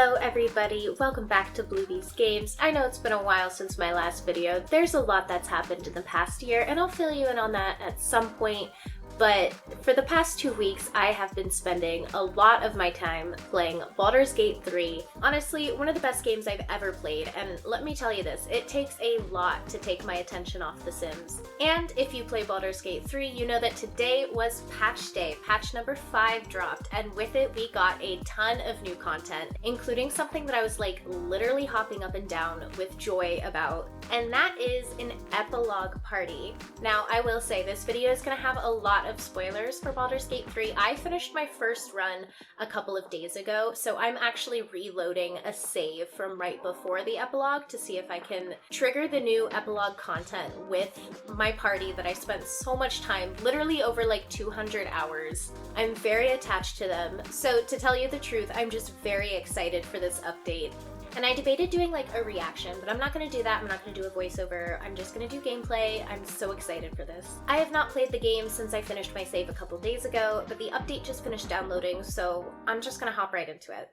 Hello everybody, welcome back to Bluebees Games. I know it's been a while since my last video. There's a lot that's happened in the past year, and I'll fill you in on that at some point. But for the past 2 weeks, I have been spending a lot of my time playing Baldur's Gate 3. Honestly, one of the best games I've ever played, and let me tell you this, it takes a lot to take my attention off The Sims. And if you play Baldur's Gate 3, you know that today was patch day. Patch number 5 dropped, and with it we got a ton of new content, including something that I was like literally hopping up and down with joy about, and that is an epilogue party. Now, I will say this video is going to have a lot of spoilers for Baldur's Gate 3. I finished my first run a couple of days ago, so I'm actually reloading a save from right before the epilogue to see if I can trigger the new epilogue content with my party that I spent so much time, literally over like 200 hours. I'm very attached to them, so to tell you the truth, I'm just very excited for this update. And I debated doing like a reaction, but I'm not going to do that. I'm not going to do a voiceover. I'm just going to do gameplay. I'm so excited for this. I have not played the game since I finished my save a couple days ago, but the update just finished downloading, so I'm just going to hop right into it.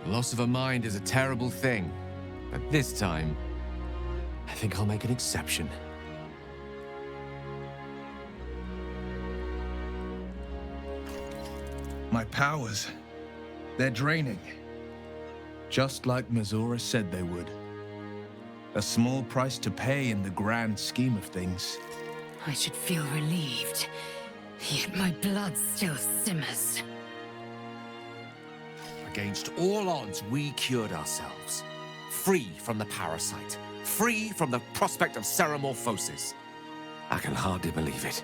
The loss of a mind is a terrible thing, but this time, I think I'll make an exception. My powers, they're draining. Just like Mazora said they would. A small price to pay in the grand scheme of things. I should feel relieved, yet my blood still simmers. Against all odds, we cured ourselves. Free from the parasite. Free from the prospect of ceremorphosis. I can hardly believe it.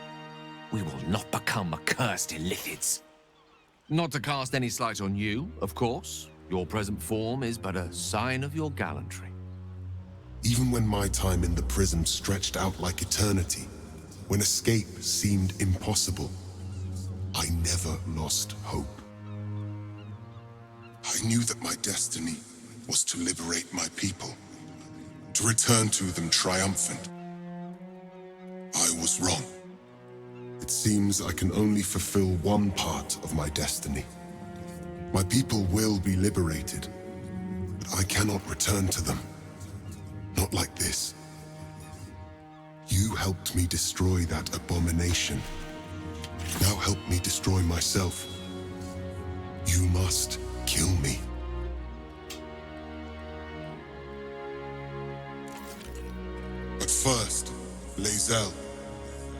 We will not become accursed illithids. Not to cast any slight on you, of course. Your present form is but a sign of your gallantry. Even when my time in the prison stretched out like eternity, when escape seemed impossible, I never lost hope. I knew that my destiny was to liberate my people, to return to them triumphant. I was wrong. It seems I can only fulfill one part of my destiny. My people will be liberated, but I cannot return to them. Not like this. You helped me destroy that abomination. Now help me destroy myself. You must kill me. But first, Lae'zel,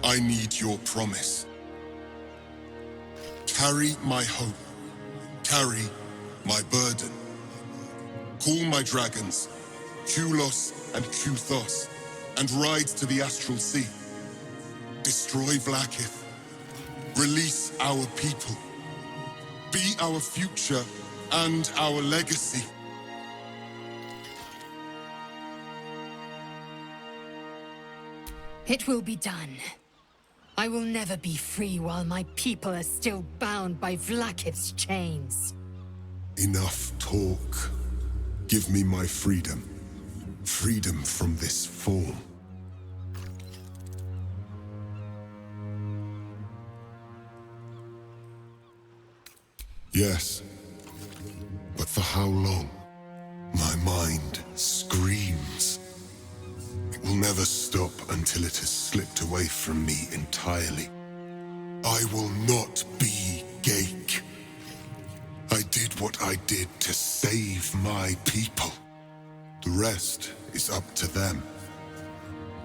I need your promise. Carry my hope. Carry my burden. Call my dragons, Kulos and Kuthos, and ride to the Astral Sea. Destroy Vlaakith. Release our people. Be our future and our legacy. It will be done. I will never be free while my people are still bound by Vlaakith's chains. Enough talk. Give me my freedom. Freedom from this form. Yes, but for how long? My mind screams. It will never stop until it has slipped away from me entirely. I will not be Gake. I did what I did to save my people. The rest is up to them.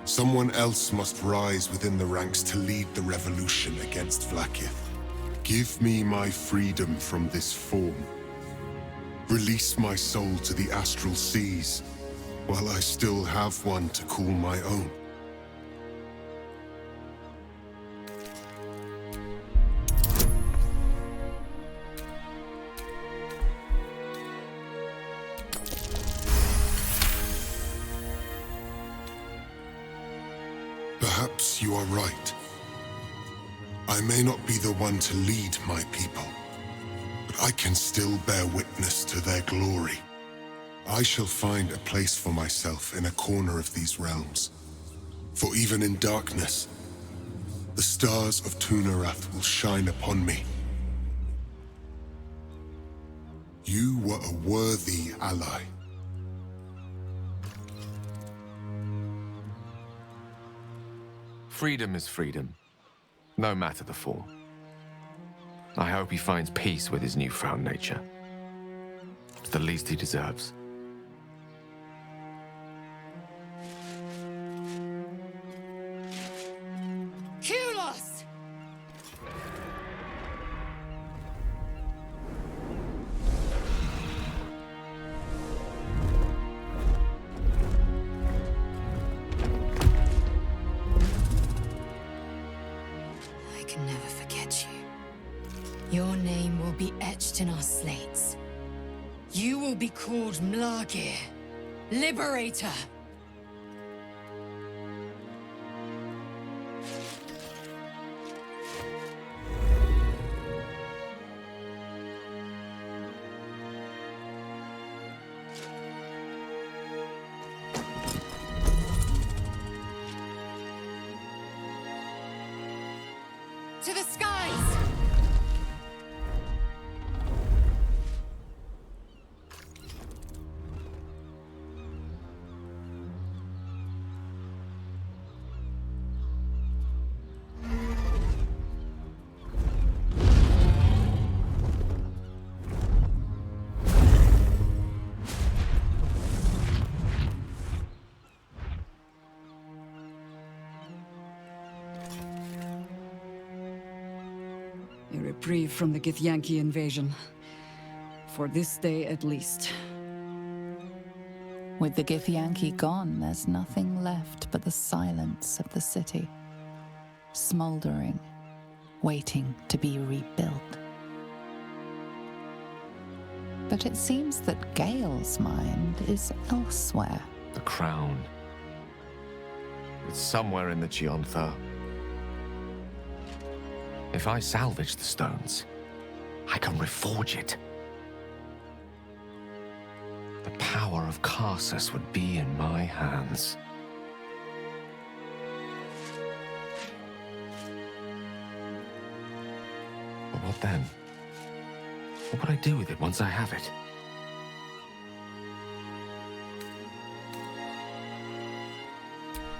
Someone else must rise within the ranks to lead the revolution against Vlaakith. Give me my freedom from this form. Release my soul to the astral seas, while I still have one to call my own. Perhaps you are right. I may not be the one to lead my people, but I can still bear witness to their glory. I shall find a place for myself in a corner of these realms, For even in darkness, the stars of Tunarath will shine upon me. You were a worthy ally. Freedom is freedom, no matter the form. I hope he finds peace with his newfound nature. It's the least he deserves. Kulos! I can never forget you. Your name will be etched in our slates. You will be called Mlagir, Liberator. To the skies! A reprieve from the Githyanki invasion. For this day at least. With the Githyanki gone, there's nothing left but the silence of the city. Smoldering, waiting to be rebuilt. But it seems that Gale's mind is elsewhere. The crown. It's somewhere in the Chiontha. If I salvage the stones, I can reforge it. The power of Karsus would be in my hands. But what then? What would I do with it once I have it?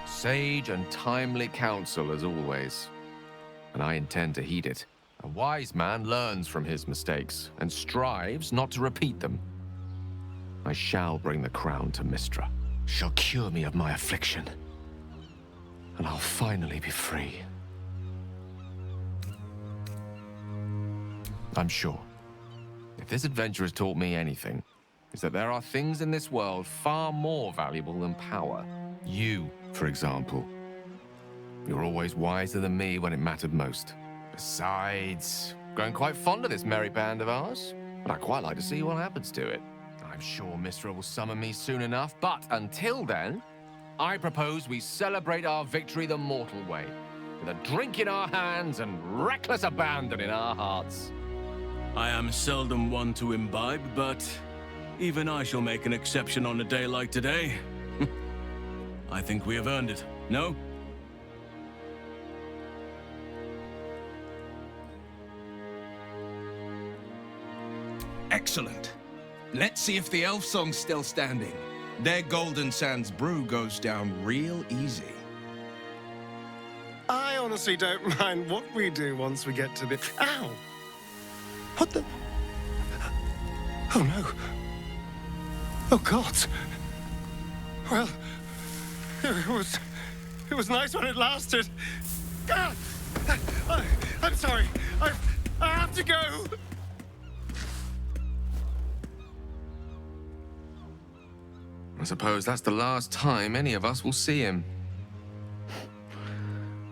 Sage and timely counsel as always. And I intend to heed it. A wise man learns from his mistakes and strives not to repeat them. I shall bring the crown to Mystra. She'll cure me of my affliction. And I'll finally be free. I'm sure, if this adventure has taught me anything, is that there are things in this world far more valuable than power. You, for example. You're always wiser than me when it mattered most. Besides, growing quite fond of this merry band of ours, and I'd quite like to see what happens to it. I'm sure Mystra will summon me soon enough, but until then, I propose we celebrate our victory the mortal way, with a drink in our hands and reckless abandon in our hearts. I am seldom one to imbibe, but even I shall make an exception on a day like today. I think we have earned it, no? Excellent. Let's see if the elf song's still standing. Their Golden Sands brew goes down real easy. I honestly don't mind what we do once we get to the... Ow! What the... Oh no. Oh God. Well, it was nice when it lasted. Ah! I'm sorry. I have to go. I suppose that's the last time any of us will see him.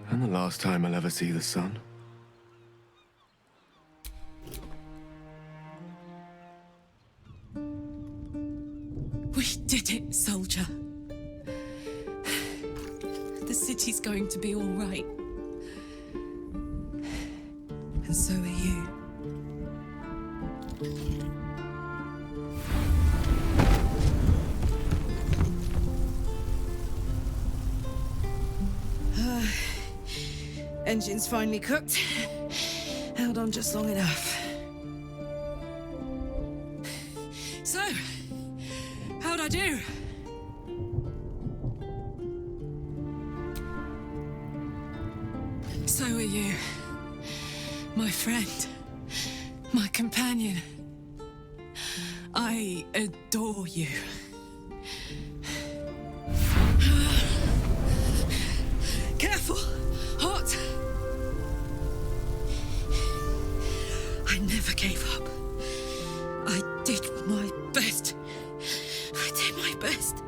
And the last time I'll ever see the sun. We did it, soldier. The city's going to be all right. And so are you. Engine's finally cooked. Held on just long enough. So, how'd I do? So are you. My friend. My companion. I adore you. Careful! Hot! I never gave up. I did my best. I did my best.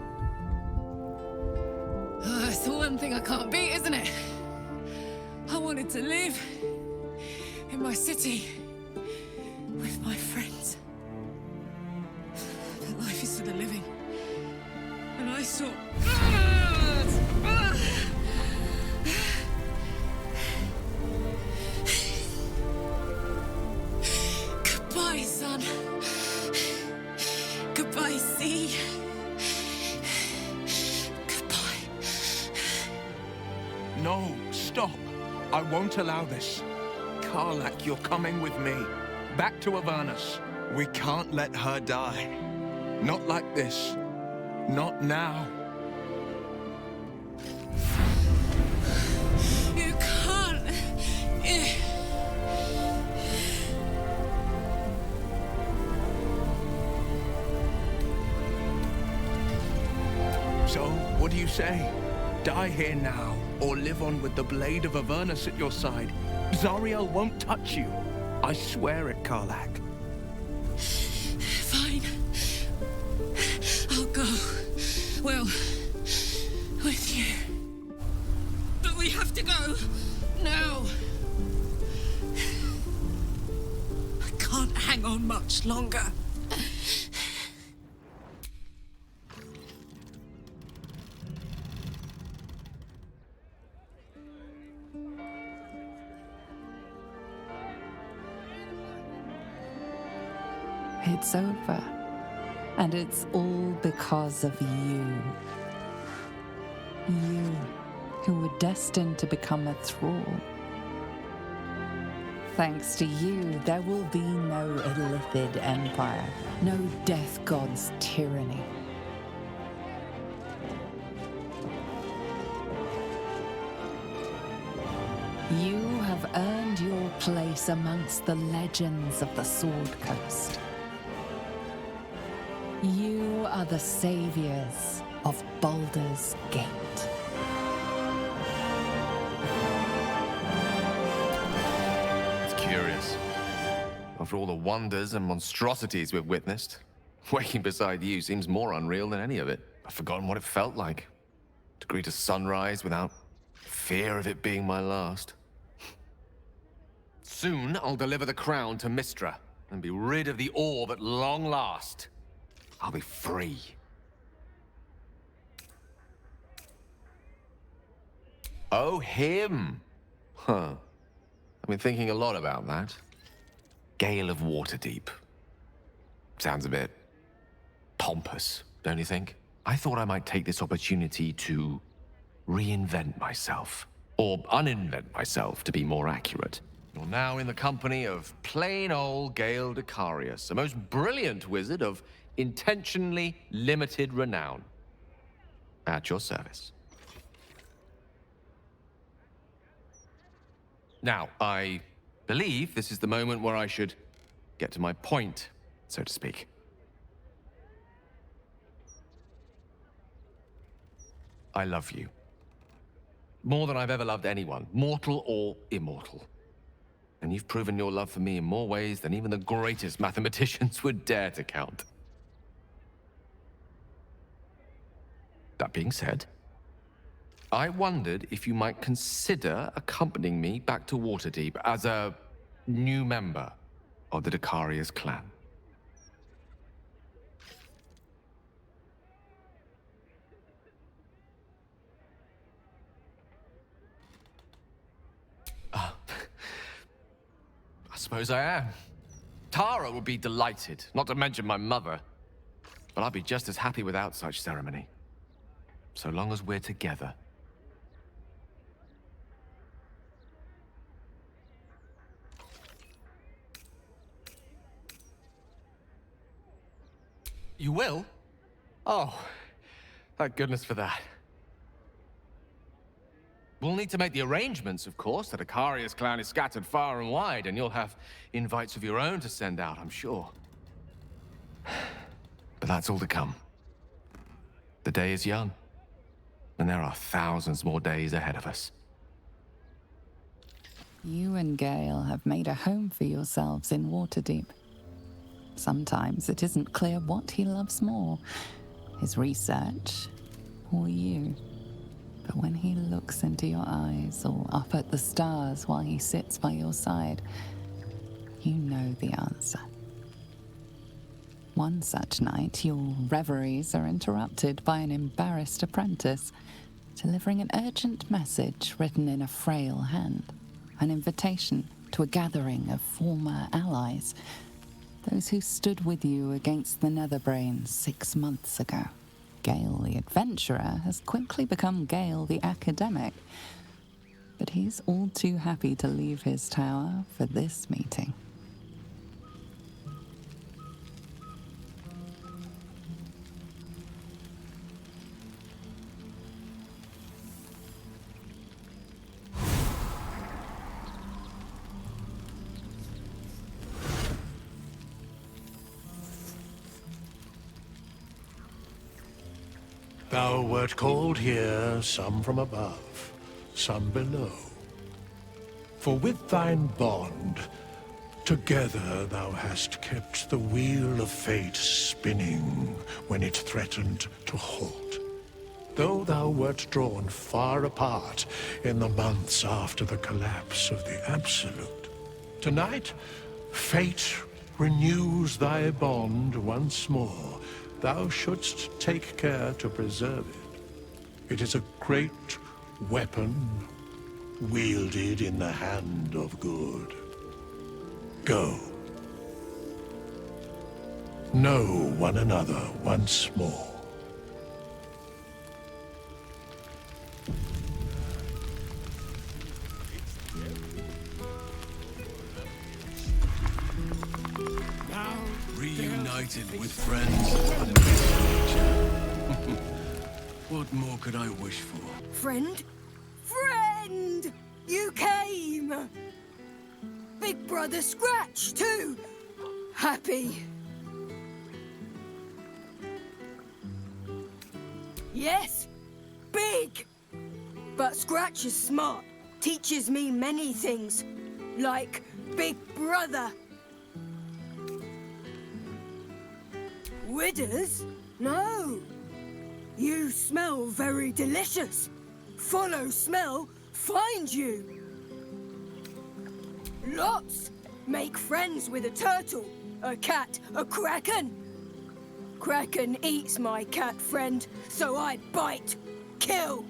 That's the one thing I can't beat, isn't it? I wanted to live in my city with my friends. But life is for the living. And I saw... Goodbye, sun. Goodbye, sea. Goodbye. No, stop. I won't allow this. Karlach, you're coming with me. Back to Avernus. We can't let her die. Not like this. Not now. You can't. So, what do you say? Die here now, or live on with the blade of Avernus at your side. Zariel won't touch you. I swear it, Karlach. Fine. I'll go. Well, with you. But we have to go. Now. I can't hang on much longer. It's over. And it's all because of you. You, who were destined to become a thrall. Thanks to you, there will be no Illithid empire, no death god's tyranny. You have earned your place amongst the legends of the Sword Coast. You are the saviors of Baldur's Gate. It's curious. After all the wonders and monstrosities we've witnessed, waking beside you seems more unreal than any of it. I've forgotten what it felt like. To greet a sunrise without fear of it being my last. Soon, I'll deliver the crown to Mystra and be rid of the orb at long last. I'll be free. Oh, him! Huh. I've been thinking a lot about that. Gale of Waterdeep. Sounds a bit pompous, don't you think? I thought I might take this opportunity to reinvent myself. Or uninvent myself, to be more accurate. You're now in the company of plain old Gale Decarius, a most brilliant wizard of intentionally limited renown. At your service. Now, I believe this is the moment where I should get to my point, so to speak. I love you. More than I've ever loved anyone, mortal or immortal. And you've proven your love for me in more ways than even the greatest mathematicians would dare to count. That being said, I wondered if you might consider accompanying me back to Waterdeep as a new member of the Decarius clan. I suppose I am. Tara would be delighted, not to mention my mother. But I'd be just as happy without such ceremony. So long as we're together. You will? Oh, thank goodness for that. We'll need to make the arrangements, of course. The Icarius clan is scattered far and wide, and you'll have invites of your own to send out, I'm sure. But that's all to come. The day is young, and there are thousands more days ahead of us. You and Gale have made a home for yourselves in Waterdeep. Sometimes it isn't clear what he loves more, his research or you. But when he looks into your eyes or up at the stars while he sits by your side, you know the answer. One such night, your reveries are interrupted by an embarrassed apprentice delivering an urgent message written in a frail hand, an invitation to a gathering of former allies, those who stood with you against the Netherbrains 6 months ago. Gale the adventurer has quickly become Gale the academic, but he's all too happy to leave his tower for this meeting. Thou wert called here, some from above, some below. For with thine bond, together thou hast kept the wheel of fate spinning when it threatened to halt. Though thou wert drawn far apart in the months after the collapse of the Absolute, tonight, fate renews thy bond once more. Thou shouldst take care to preserve it. It is a great weapon, wielded in the hand of good. Go. Know one another once more. Reunited with friends. What more could I wish for? Friend? Friend! You came! Big Brother Scratch, too! Happy. Yes, big! But Scratch is smart. Teaches me many things. Like Big Brother. Withers? No. You smell very delicious. Follow smell, find you. Lots. Make friends with a turtle, a cat, a kraken. Kraken eats my cat friend, so I bite, kill.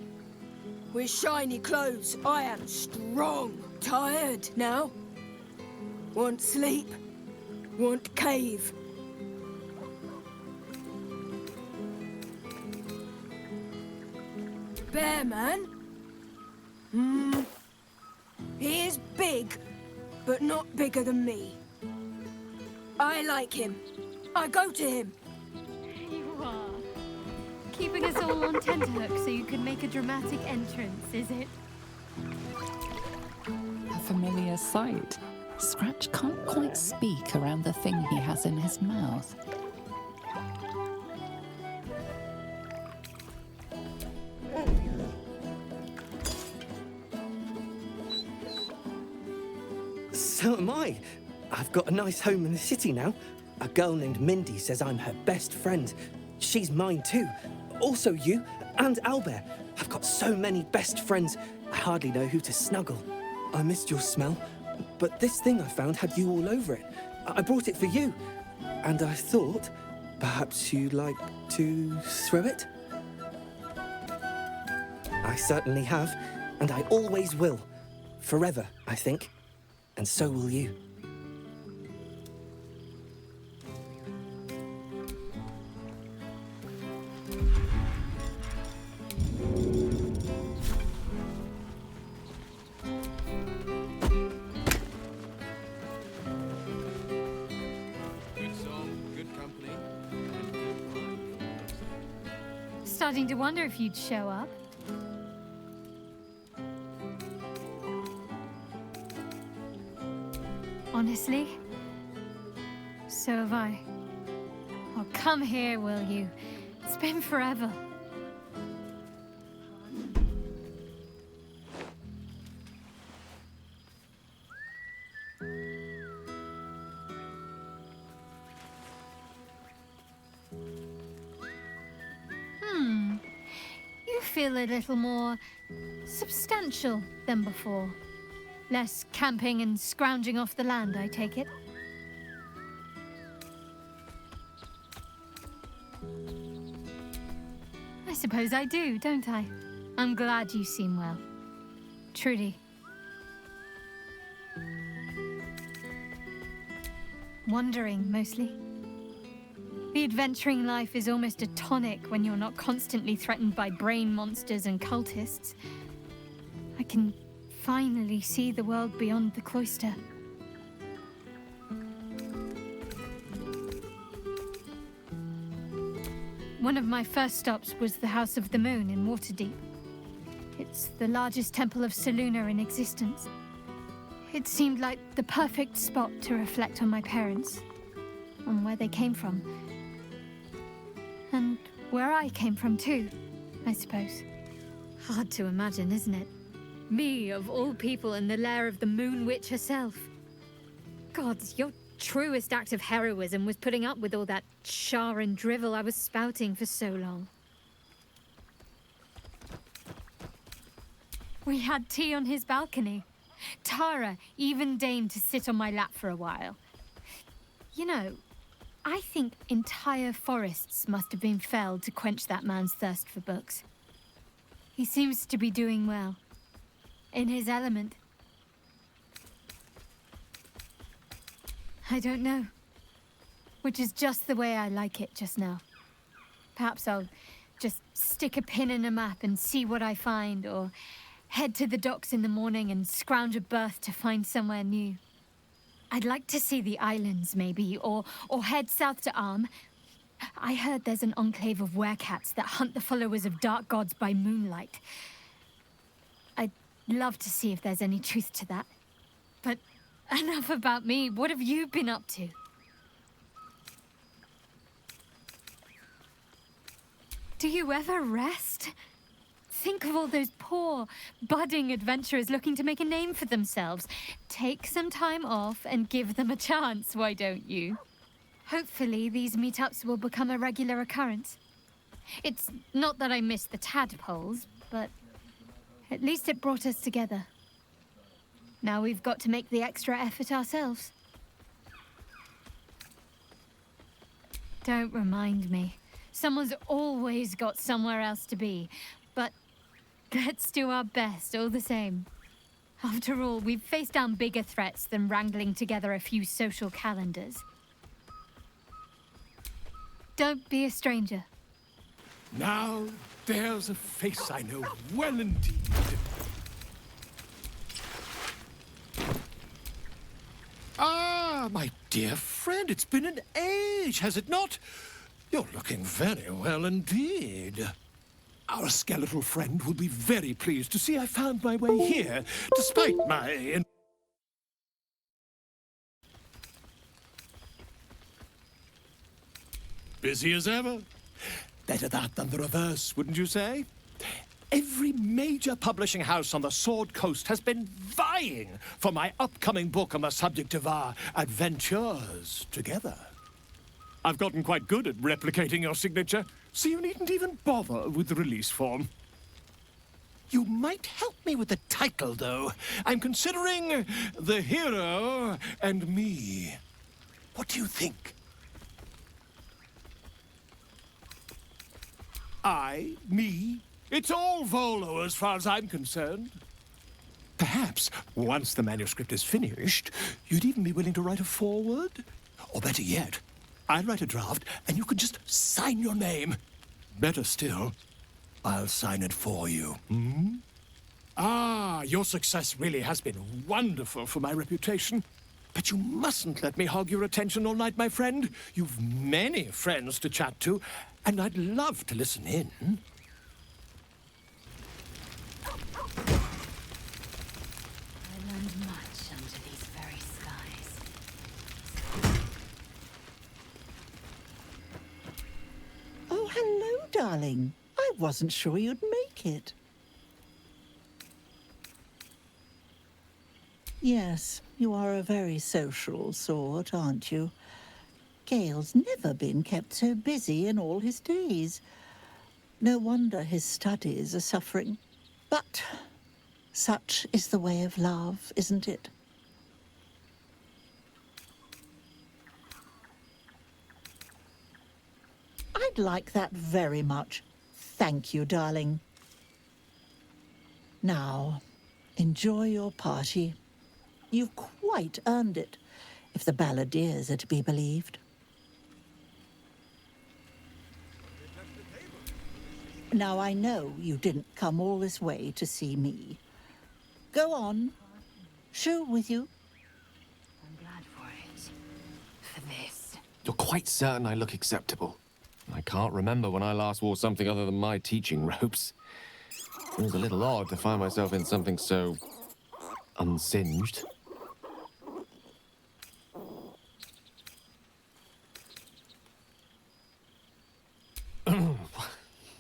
With shiny clothes, I am strong. Tired now. Want sleep. Want cave. Bear man? He is big, but not bigger than me. I like him. I go to him. You are. Keeping us all on tenterhooks so you can make a dramatic entrance, is it? A familiar sight. Scratch can't quite speak around the thing he has in his mouth. So am I. I've got a nice home in the city now. A girl named Mindy says I'm her best friend. She's mine too. Also you, and Owlbear. I've got so many best friends, I hardly know who to snuggle. I missed your smell, but this thing I found had you all over it. I brought it for you. And I thought, perhaps you'd like to throw it? I certainly have, and I always will. Forever, I think. And so will you. Good song, good company, and good starting to wonder if you'd show up. Honestly, so have I. Oh, come here, will you? It's been forever. You feel a little more substantial than before. Less camping and scrounging off the land, I take it. I suppose I do, don't I? I'm glad you seem well. Truly. Wandering, mostly. The adventuring life is almost a tonic when you're not constantly threatened by brain monsters and cultists. I can finally see the world beyond the cloister. One of my first stops was the House of the Moon in Waterdeep. It's the largest temple of Selûne in existence. It seemed like the perfect spot to reflect on my parents, on where they came from. And where I came from too, I suppose. Hard to imagine, isn't it? Me, of all people, in the lair of the Moon Witch herself. Gods, your truest act of heroism was putting up with all that char and drivel I was spouting for so long. We had tea on his balcony. Tara even deigned to sit on my lap for a while. You know, I think entire forests must have been felled to quench that man's thirst for books. He seems to be doing well. In his element. I don't know. Which is just the way I like it just now. Perhaps I'll just stick a pin in a map and see what I find, or head to the docks in the morning and scrounge a berth to find somewhere new. I'd like to see the islands, maybe, or head south to Arm. I heard there's an enclave of werecats that hunt the followers of dark gods by moonlight. I'd love to see if there's any truth to that. But enough about me. What have you been up to? Do you ever rest? Think of all those poor, budding adventurers looking to make a name for themselves. Take some time off and give them a chance, why don't you? Hopefully, these meetups will become a regular occurrence. It's not that I miss the tadpoles, but at least it brought us together. Now we've got to make the extra effort ourselves. Don't remind me. Someone's always got somewhere else to be, but let's do our best all the same. After all, we've faced down bigger threats than wrangling together a few social calendars. Don't be a stranger. Now, there's a face I know well indeed. Ah, my dear friend, it's been an age, has it not? You're looking very well indeed. Our skeletal friend will be very pleased to see I found my way here, despite my... Busy as ever. Better that than the reverse, wouldn't you say? Every major publishing house on the Sword Coast has been vying for my upcoming book on the subject of our adventures together. I've gotten quite good at replicating your signature, so you needn't even bother with the release form. You might help me with the title, though. I'm considering The Hero and Me. What do you think? I, me, it's all Volo as far as I'm concerned. Perhaps, once the manuscript is finished, you'd even be willing to write a foreword? Or better yet, I'll write a draft and you can just sign your name. Better still, I'll sign it for you. Hmm? Ah, your success really has been wonderful for my reputation. But you mustn't let me hog your attention all night, my friend. You've many friends to chat to, and I'd love to listen in. I learned much under these very skies. Oh, hello, darling. I wasn't sure you'd make it. Yes, you are a very social sort, aren't you? Gale's never been kept so busy in all his days. No wonder his studies are suffering. But such is the way of love, isn't it? I'd like that very much. Thank you, darling. Now, enjoy your party. You've quite earned it, if the balladeers are to be believed. Now, I know you didn't come all this way to see me. Go on. Show with you. I'm glad for it. For this. You're quite certain I look acceptable? I can't remember when I last wore something other than my teaching robes. It was a little odd to find myself in something so unsinged.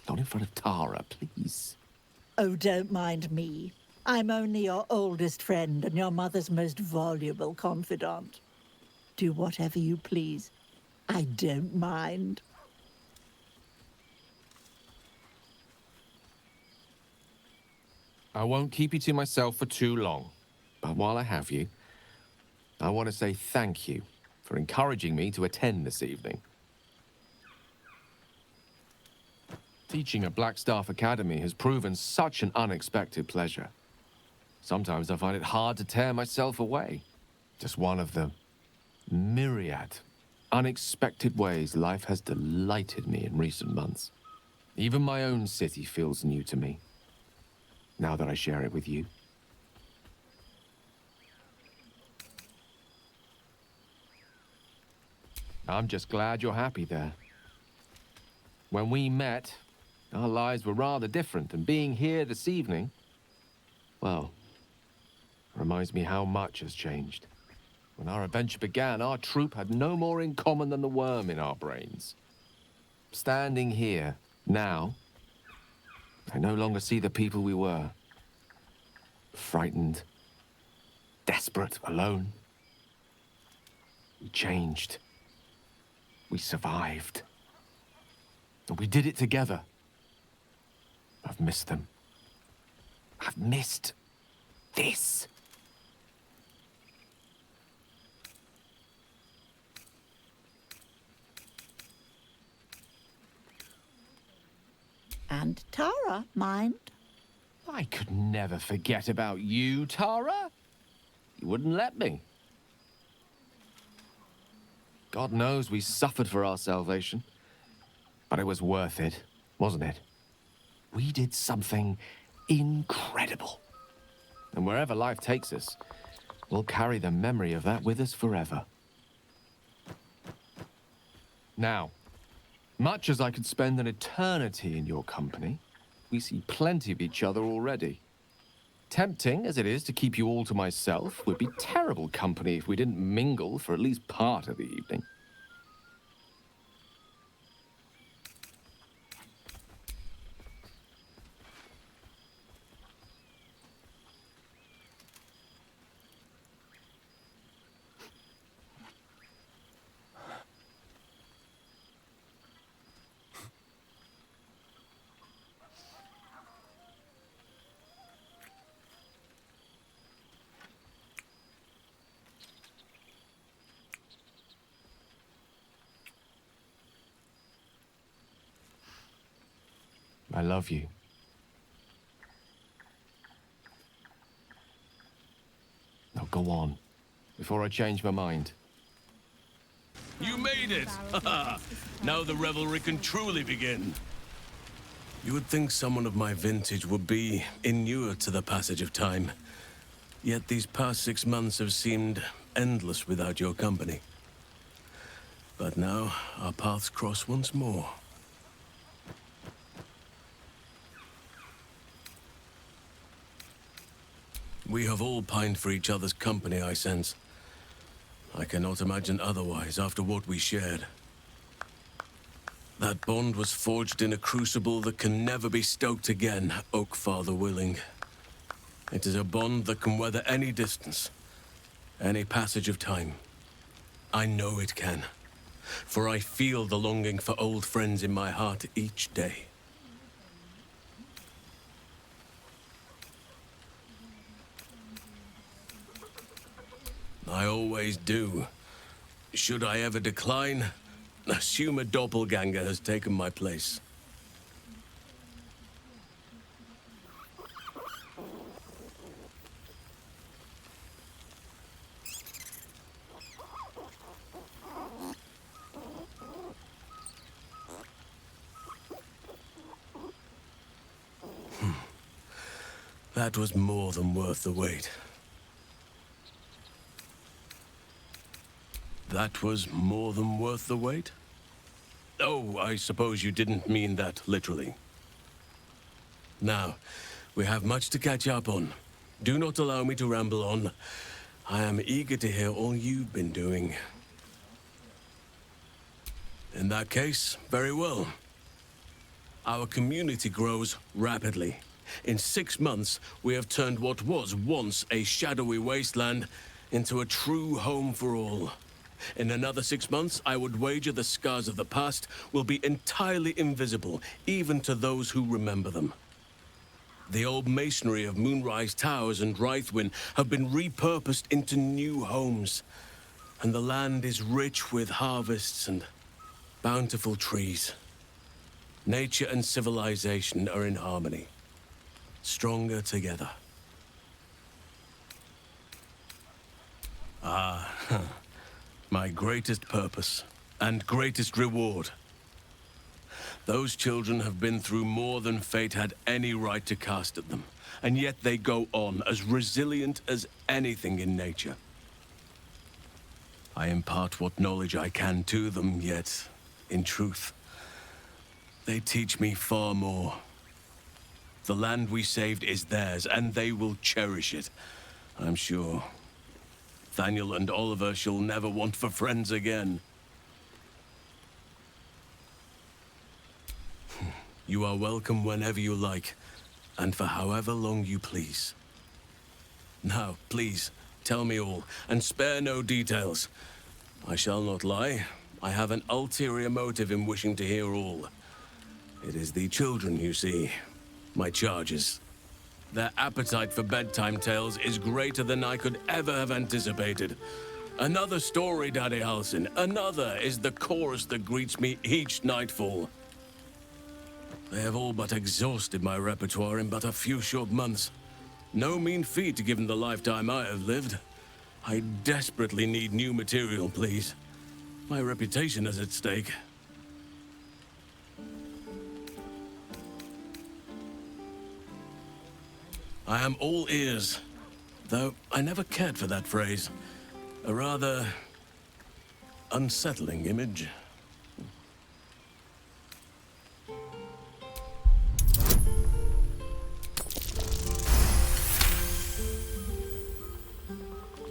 Not in front of Tara, please. Oh, don't mind me. I'm only your oldest friend and your mother's most voluble confidant. Do whatever you please. I don't mind. I won't keep you to myself for too long. But while I have you, I want to say thank you for encouraging me to attend this evening. Teaching at Blackstaff Academy has proven such an unexpected pleasure. Sometimes I find it hard to tear myself away. Just one of the myriad unexpected ways life has delighted me in recent months. Even my own city feels new to me, now that I share it with you. I'm just glad you're happy there. When we met, our lives were rather different, and being here this evening, well, reminds me how much has changed. When our adventure began, our troop had no more in common than the worm in our brains. Standing here, now, I no longer see the people we were. Frightened, desperate, alone. We changed. We survived. And we did it together. I've missed them. I've missed this. And Tara, mind? I could never forget about you, Tara. You wouldn't let me. God knows we suffered for our salvation. But it was worth it, wasn't it? We did something incredible. And wherever life takes us, we'll carry the memory of that with us forever. Now, much as I could spend an eternity in your company, we see plenty of each other already. Tempting as it is to keep you all to myself, would be terrible company if we didn't mingle for at least part of the evening. I love you. Now go on, before I change my mind. You made it! Now the revelry can truly begin. You would think someone of my vintage would be inured to the passage of time. Yet these past 6 months have seemed endless without your company. But now, our paths cross once more. We have all pined for each other's company, I sense. I cannot imagine otherwise after what we shared. That bond was forged in a crucible that can never be stoked again, Oak Father willing. It is a bond that can weather any distance, any passage of time. I know it can, for I feel the longing for old friends in my heart each day. I always do. Should I ever decline, assume a doppelganger has taken my place. That was more than worth the wait. That was more than worth the wait? Oh, I suppose you didn't mean that literally. Now, we have much to catch up on. Do not allow me to ramble on. I am eager to hear all you've been doing. In that case, very well. Our community grows rapidly. In 6 months, we have turned what was once a shadowy wasteland into a true home for all. In another 6 months, I would wager the scars of the past will be entirely invisible, even to those who remember them. The old masonry of Moonrise Towers and Rythwin have been repurposed into new homes, and the land is rich with harvests and bountiful trees. Nature and civilization are in harmony, stronger together. My greatest purpose and greatest reward. Those children have been through more than fate had any right to cast at them, and yet they go on as resilient as anything in nature. I impart what knowledge I can to them, yet, in truth, they teach me far more. The land we saved is theirs, and they will cherish it, I'm sure. Nathaniel and Oliver shall never want for friends again. You are welcome whenever you like, and for however long you please. Now, please, tell me all, and spare no details. I shall not lie. I have an ulterior motive in wishing to hear all. It is the children, you see, my charges. Their appetite for bedtime tales is greater than I could ever have anticipated. Another story, Daddy Halsin. Another is the chorus that greets me each nightfall. They have all but exhausted my repertoire in but a few short months. No mean feat given the lifetime I have lived. I desperately need new material, please. My reputation is at stake. I am all ears, though I never cared for that phrase. A rather unsettling image.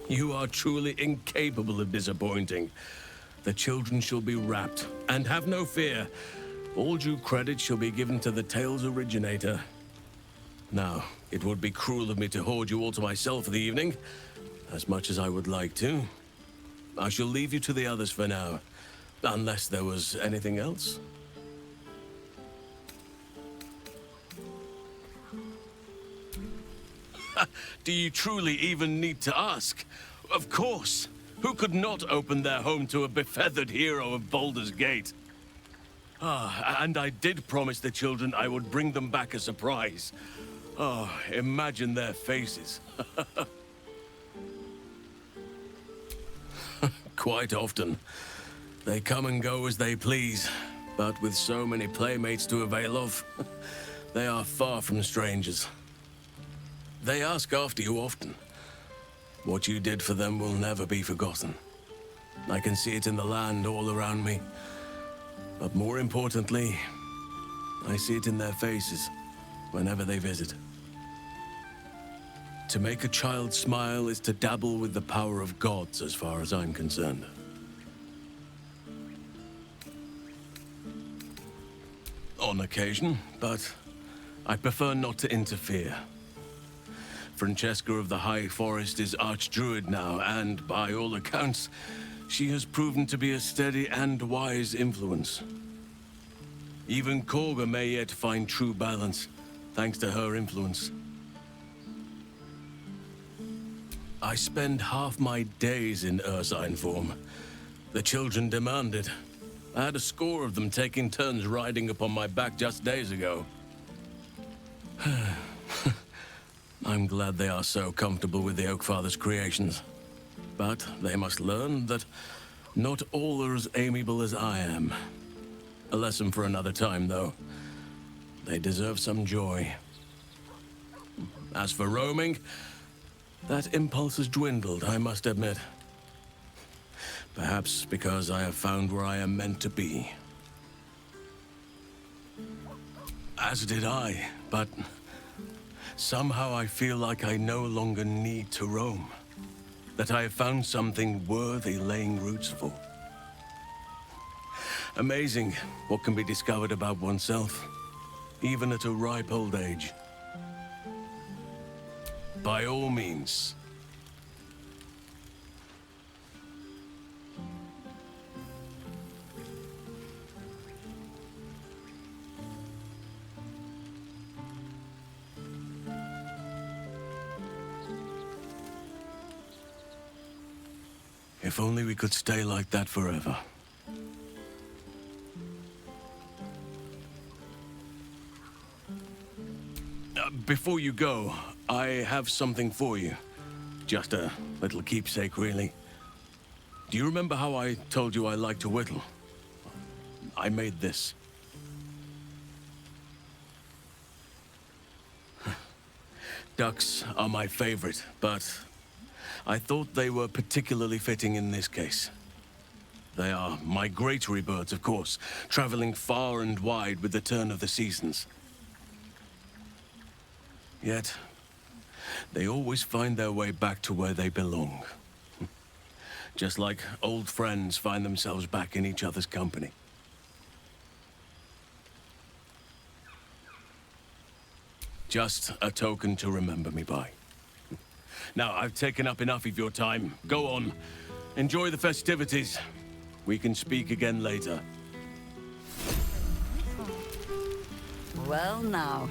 You are truly incapable of disappointing. The children shall be wrapped, and have no fear. All due credit shall be given to the tale's originator. Now, it would be cruel of me to hoard you all to myself for the evening, as much as I would like to. I shall leave you to the others for now, unless there was anything else. Do you truly even need to ask? Of course. Who could not open their home to a befeathered hero of Baldur's Gate? And I did promise the children I would bring them back a surprise. Oh, imagine their faces. Quite often. They come and go as they please, but with so many playmates to avail of, they are far from strangers. They ask after you often. What you did for them will never be forgotten. I can see it in the land all around me. But more importantly, I see it in their faces whenever they visit. To make a child smile is to dabble with the power of gods, as far as I'm concerned. On occasion, but I prefer not to interfere. Francesca of the High Forest is Archdruid now, and by all accounts, she has proven to be a steady and wise influence. Even Korga may yet find true balance, thanks to her influence. I spend half my days in Ursine form. The children demand it. I had a score of them taking turns riding upon my back just days ago. I'm glad they are so comfortable with the Oakfather's creations. But they must learn that not all are as amiable as I am. A lesson for another time, though. They deserve some joy. As for roaming, that impulse has dwindled, I must admit. Perhaps because I have found where I am meant to be. As did I, but somehow I feel like I no longer need to roam. That I have found something worthy laying roots for. Amazing what can be discovered about oneself, even at a ripe old age. By all means. If only we could stay like that forever. Before you go, I have something for you. Just a little keepsake, really. Do you remember how I told you I like to whittle? I made this. Ducks are my favorite, but I thought they were particularly fitting in this case. They are migratory birds, of course, traveling far and wide with the turn of the seasons. Yet, they always find their way back to where they belong. Just like old friends find themselves back in each other's company. Just a token to remember me by. Now, I've taken up enough of your time. Go on. Enjoy the festivities. We can speak again later. Well now.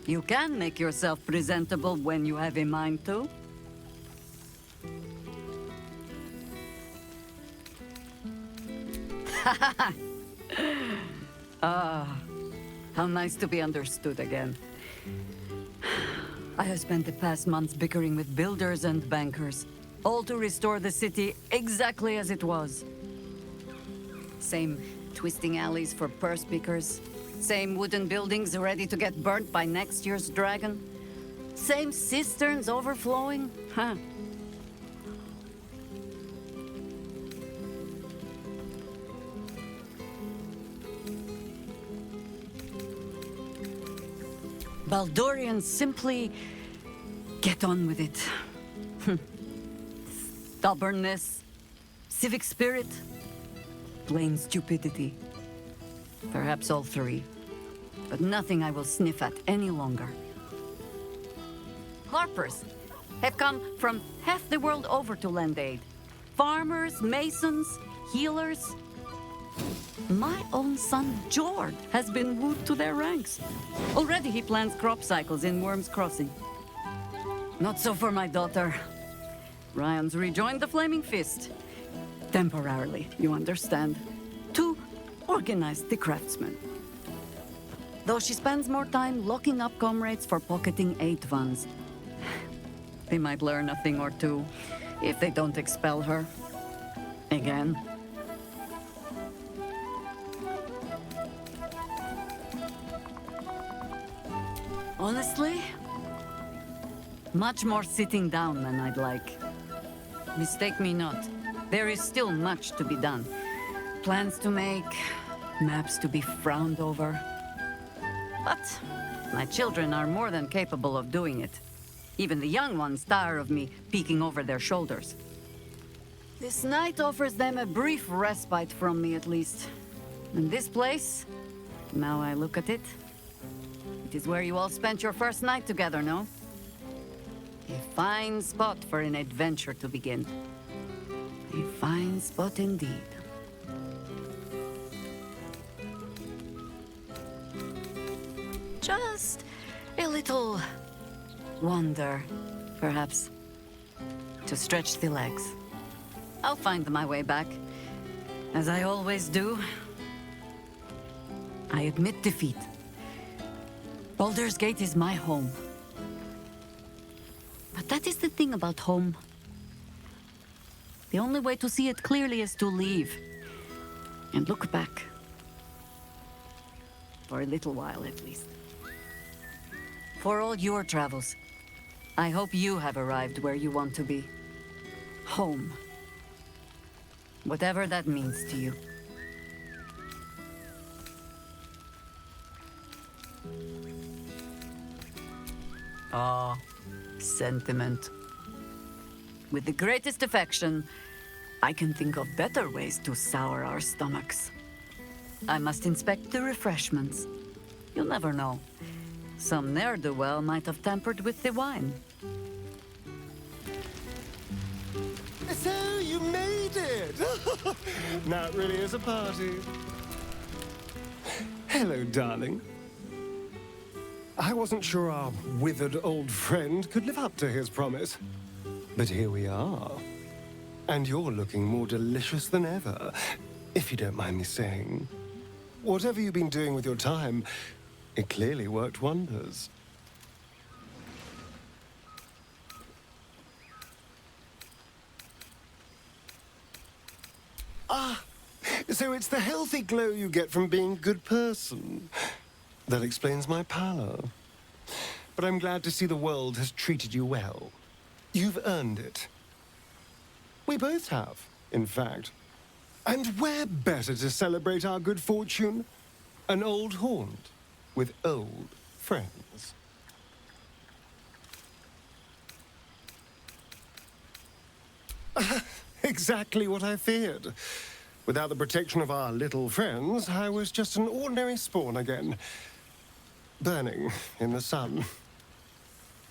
You can make yourself presentable when you have a mind to. Ah, how nice to be understood again. I have spent the past months bickering with builders and bankers, all to restore the city exactly as it was. Same twisting alleys for purse pickers, same wooden buildings ready to get burnt by next year's dragon, same cisterns overflowing, huh? Baldurians simply get on with it. Stubbornness, civic spirit, plain stupidity. Perhaps all three, but nothing I will sniff at any longer. Harpers have come from half the world over to lend aid. Farmers, masons, healers. My own son, Jord, has been wooed to their ranks. Already he plans crop cycles in Worm's Crossing. Not so for my daughter. Ryan's rejoined the Flaming Fist. Temporarily, you understand. To organize the craftsmen. Though she spends more time locking up comrades for pocketing aid funds. They might learn a thing or two, if they don't expel her. Again. Honestly, Much more sitting down than I'd like. Mistake me not. There is still much to be done. Plans to make, maps to be frowned over. But my children are more than capable of doing it. Even the young ones tire of me peeking over their shoulders. This night offers them a brief respite from me, at least. And this place, now I look at it, it is where you all spent your first night together, no? A fine spot for an adventure to begin. A fine spot indeed. Just a little wander, perhaps, to stretch the legs. I'll find my way back, as I always do. I admit defeat. Baldur's Gate is my home. But that is the thing about home. The only way to see it clearly is to leave and look back. For a little while, at least. For all your travels, I hope you have arrived where you want to be. Home. Whatever that means to you. Ah, sentiment. With the greatest affection, I can think of better ways to sour our stomachs. I must inspect the refreshments. You'll never know. Some ne'er-do-well might have tampered with the wine. So you made it! Now it really is a party. Hello, darling. I wasn't sure our withered old friend could live up to his promise. But here we are. And you're looking more delicious than ever, if you don't mind me saying. Whatever you've been doing with your time, it clearly worked wonders. Ah, so it's the healthy glow you get from being a good person. That explains my pallor. But I'm glad to see the world has treated you well. You've earned it. We both have, in fact. And where better to celebrate our good fortune? An old haunt with old friends. Exactly what I feared. Without the protection of our little friends, I was just an ordinary spawn again. Burning in the sun.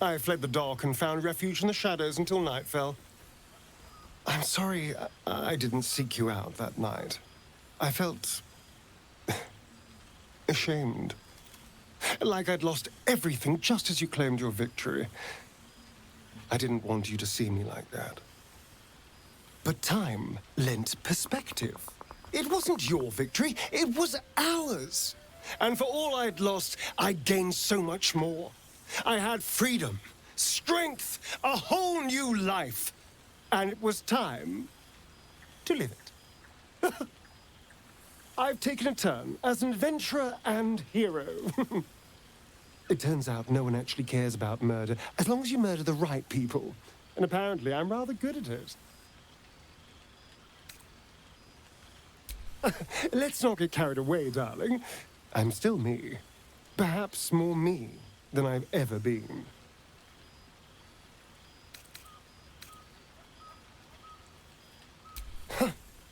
I fled the dock and found refuge in the shadows until night fell. I'm sorry I didn't seek you out that night. I felt ashamed. Like I'd lost everything just as you claimed your victory. I didn't want you to see me like that. But time lent perspective. It wasn't your victory, it was ours. And for all I'd lost, I gained so much more. I had freedom, strength, a whole new life. And it was time to live it. I've taken a turn as an adventurer and hero. It turns out no one actually cares about murder, as long as you murder the right people. And apparently I'm rather good at it. Let's not get carried away, darling. I'm still me. Perhaps more me than I've ever been.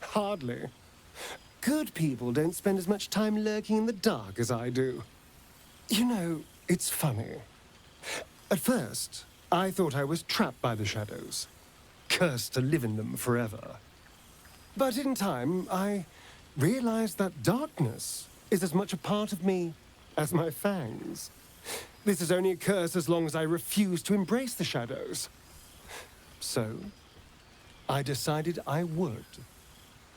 Hardly. Good people don't spend as much time lurking in the dark as I do. You know, it's funny. At first, I thought I was trapped by the shadows, cursed to live in them forever. But in time, I realized that darkness is as much a part of me as my fangs. This is only a curse as long as I refuse to embrace the shadows. So, I decided I would.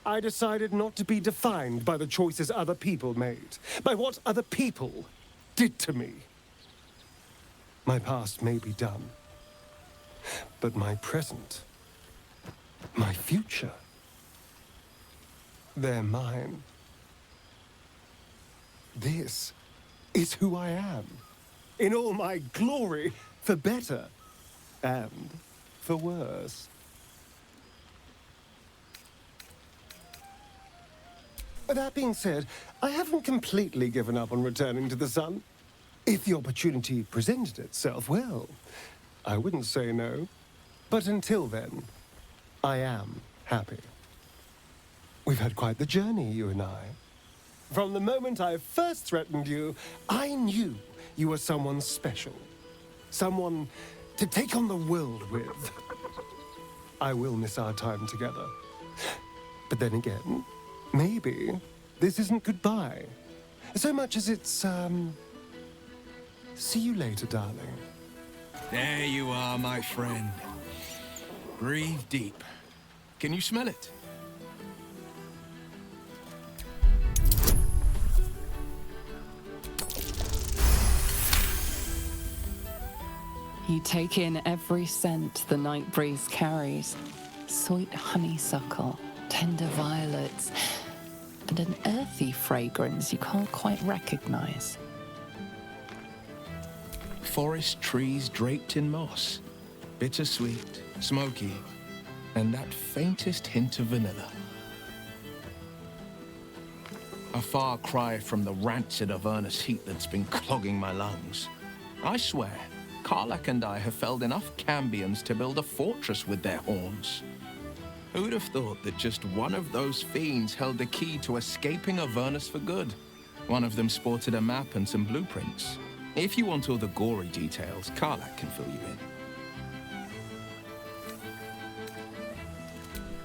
I decided not to be defined by the choices other people made, by what other people did to me. My past may be done, but my present, my future, they're mine. This is who I am, in all my glory, for better And for worse. That being said, I haven't completely given up on returning to the sun. If the opportunity presented itself, well, I wouldn't say no. But until then, I am happy. We've had quite the journey, you and I. From the moment I first threatened you, I knew you were someone special. Someone to take on the world with. I will miss our time together. But then again, maybe this isn't goodbye. So much as it's, see you later, darling. There you are, my friend. Breathe deep. Can you smell it? You take in every scent the night breeze carries. Sweet honeysuckle, tender violets, and an earthy fragrance you can't quite recognize. Forest trees draped in moss. Bittersweet, smoky, and that faintest hint of vanilla. A far cry from the rancid Avernus heat that's been clogging my lungs. I swear, Karlach and I have felled enough cambions to build a fortress with their horns. Who'd have thought that just one of those fiends held the key to escaping Avernus for good? One of them sported a map and some blueprints. If you want all the gory details, Karlach can fill you in.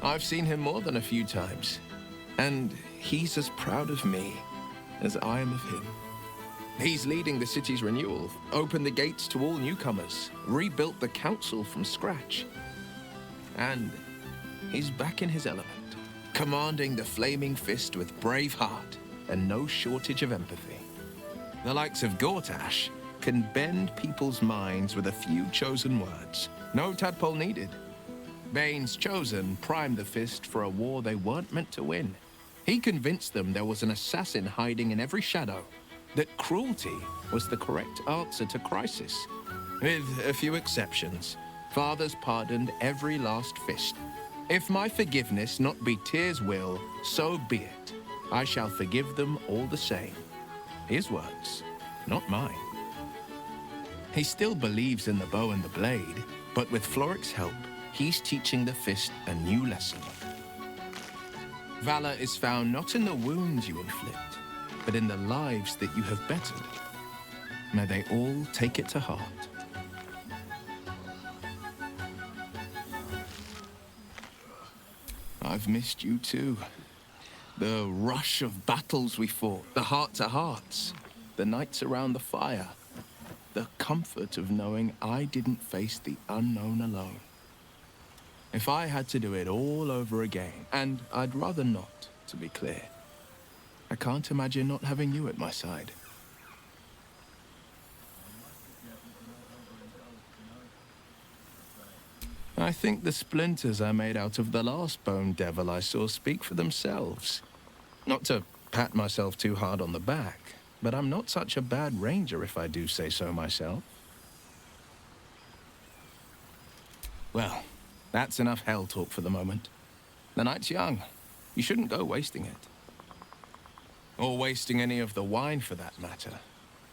I've seen him more than a few times, and he's as proud of me as I am of him. He's leading the city's renewal, opened the gates to all newcomers, rebuilt the council from scratch. And he's back in his element, commanding the Flaming Fist with brave heart and no shortage of empathy. The likes of Gortash can bend people's minds with a few chosen words. No tadpole needed. Bane's Chosen primed the Fist for a war they weren't meant to win. He convinced them there was an assassin hiding in every shadow, that cruelty was the correct answer to crisis. With a few exceptions, fathers pardoned every last fist. If my forgiveness not be Tyr's will, so be it. I shall forgive them all the same. His words, not mine. He still believes in the bow and the blade, but with Floric's help, he's teaching the Fist a new lesson. Valor is found not in the wounds you inflict, but in the lives that you have bettered. May they all take it to heart. I've missed you too. The rush of battles we fought, the heart-to-hearts, the nights around the fire, the comfort of knowing I didn't face the unknown alone. If I had to do it all over again, and I'd rather not, to be clear, I can't imagine not having you at my side. I think the splinters I made out of the last bone devil I saw speak for themselves. Not to pat myself too hard on the back, but I'm not such a bad ranger if I do say so myself. Well, that's enough hell talk for the moment. The night's young. You shouldn't go wasting it. Or wasting any of the wine, for that matter.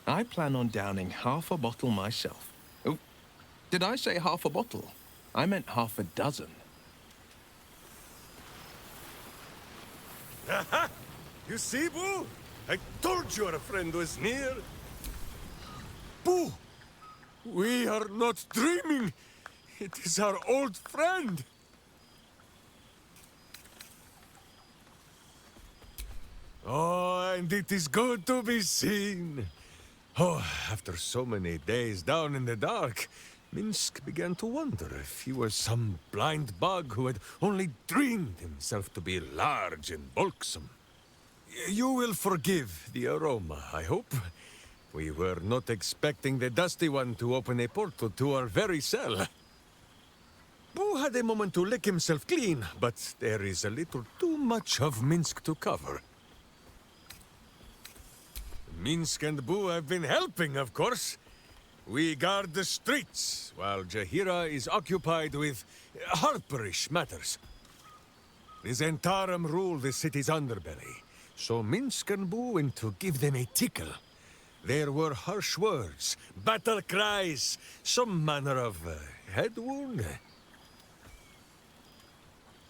I plan on downing half a bottle myself. Oh, did I say half a bottle? I meant half a dozen. Aha! You see, Boo? I told you our friend was near. Boo! We are not dreaming. It is our old friend. Oh, and it is good to be seen. Oh, after so many days down in the dark, Minsc began to wonder if he was some blind bug who had only dreamed himself to be large and bulksome. You will forgive the aroma, I hope. We were not expecting the Dusty One to open a portal to our very cell. Boo had a moment to lick himself clean, but there is a little too much of Minsc to cover. Minsc and Boo have been helping, of course. We guard the streets, while Jaheira is occupied with harperish matters. The Zentarum rule the city's underbelly, so Minsc and Boo went to give them a tickle. There were harsh words, battle cries, some manner of head wound.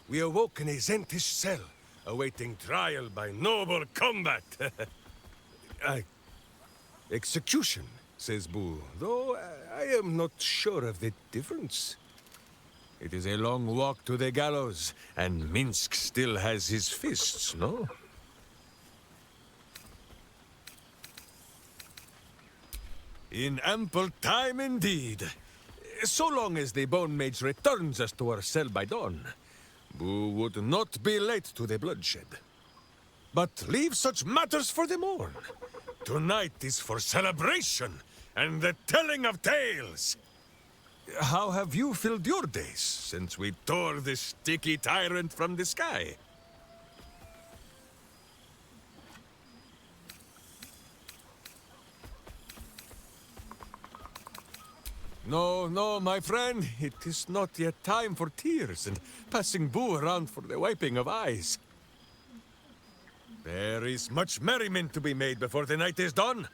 We awoke in a Zentish cell, awaiting trial by noble combat. Execution, says Boo, though I am not sure of the difference. It is a long walk to the gallows, and Minsc still has his fists, no? In ample time indeed. So long as the Bone Mage returns us to our cell by dawn, Boo would not be late to the bloodshed. But leave such matters for the morn. Tonight is for celebration and the telling of tales. How have you filled your days since we tore this sticky tyrant from the sky? No, no, my friend. It is not yet time for tears and passing Boo around for the wiping of eyes. There is much merriment to be made before the night is done.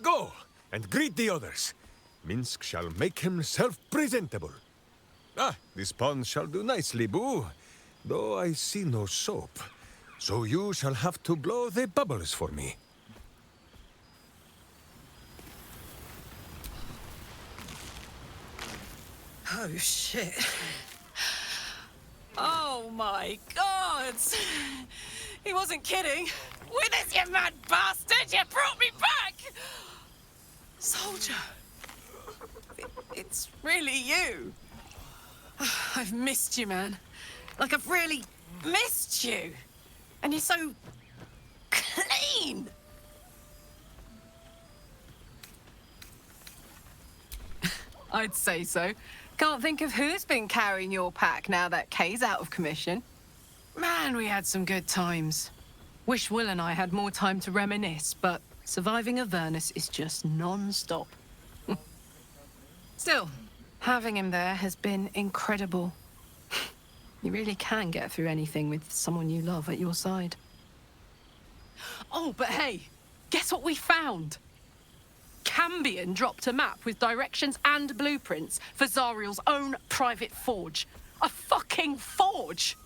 Go and greet the others. Minsc shall make himself presentable. Ah, this pond shall do nicely, Boo. Though I see no soap. So you shall have to blow the bubbles for me. Oh, shit. Oh, my God! He wasn't kidding. Withers, you mad bastard! You brought me back! Soldier. It's really you. I've missed you, man. Like, I've really missed you. And you're so clean. I'd say so. Can't think of who's been carrying your pack now that Kay's out of commission. Man, we had some good times. Wish Wyll and I had more time to reminisce, but surviving Avernus is just non-stop. Still, having him there has been incredible. You really can get through anything with someone you love at your side. Oh, but hey, guess what we found? Cambion dropped a map with directions and blueprints for Zariel's own private forge. A fucking forge!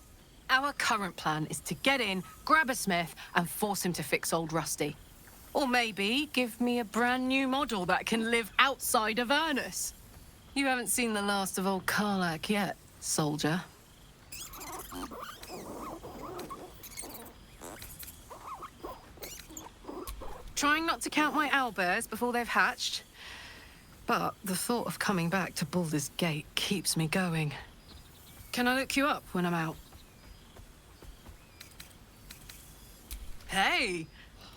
Our current plan is to get in, grab a smith, and force him to fix old Rusty. Or maybe give me a brand new model that can live outside of Avernus. You haven't seen the last of old Karlach yet, soldier. Trying not to count my owlbears before they've hatched. But the thought of coming back to Baldur's Gate keeps me going. Can I look you up when I'm out? Hey,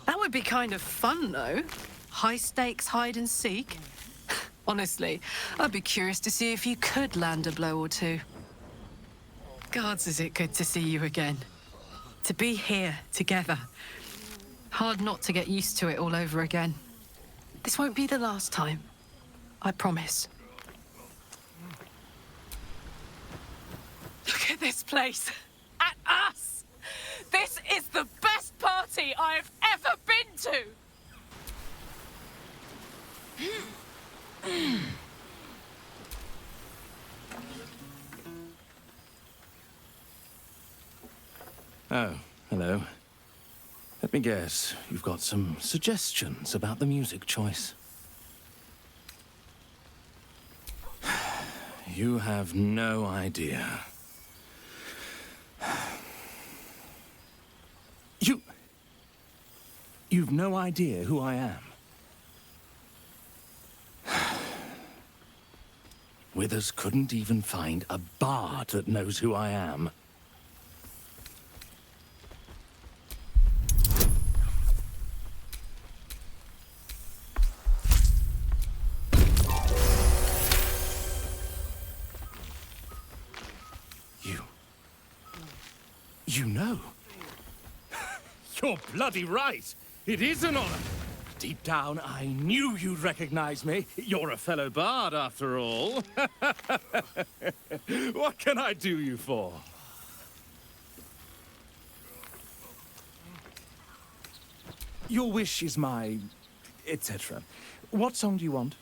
that would be kind of fun, though. High-stakes hide and seek. Honestly, I'd be curious to see if you could land a blow or two. Gods, is it good to see you again. To be here, together. Hard not to get used to it all over again. This won't be the last time. I promise. Look at this place. At us! This is the best party I've ever been to! Oh, hello. Let me guess, you've got some suggestions about the music choice. You have no idea. You've no idea who I am. Withers couldn't even find a bard that knows who I am. You know. You're bloody right. It is an honor. Deep down, I knew you'd recognize me. You're a fellow bard, after all. What can I do you for? Your wish is my... etc. What song do you want?